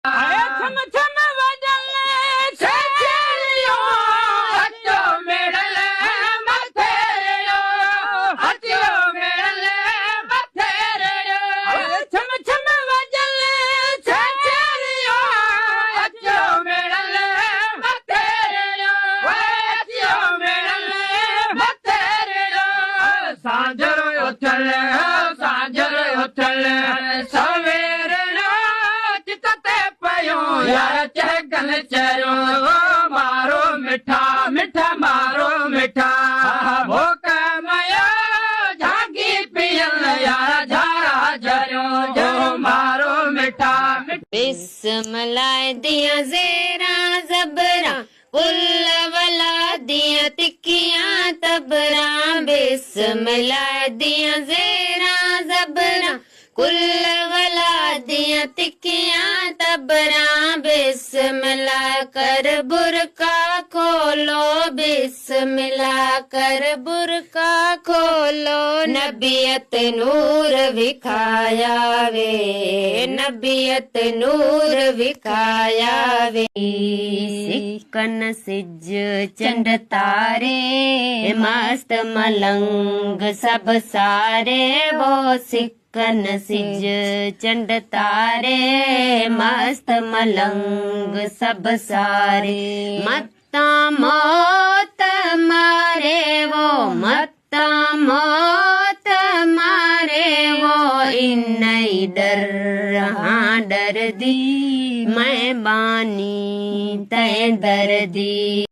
अरे छम छम वजले छेलियो हचो मेड़ले मथेरियो हचो मेड़ले मथेरियो अरे छम छम वजले छेलियो हचो मेड़ले मथेरियो हचो मेड़ले मथेरियो सांजरो उथले सवेरे यार चहकन चरो मारो मिठा मिठा मारो मिठा भोक मयो झांकी पियल यार झारा झरो जो मारो मिठा बिस्मिल्लाह दिया ज़ेरा ज़बरा कुल वला दिया तिकिया तबरा बिस्मिल्लाह दिया ज़ेरा ज़बरा कुल वला दिया तिकिया तबरा बिस्मिल्लाह कर बुरका खोलो बिस्मिल्लाह कर बुरका खोलो नबियत नूर विखाया वे नबियत नूर विखाया वे सिकन सिज चंड तारे मस्त मलंग सब सारे वो सिकन सिज चंड तारे मस्त मलंग सब सारे मत्ता मौत मारे वो मत्ता मौत मारे वो इन्नई डर हाँ डर दी मैं बानी तय दर्दी।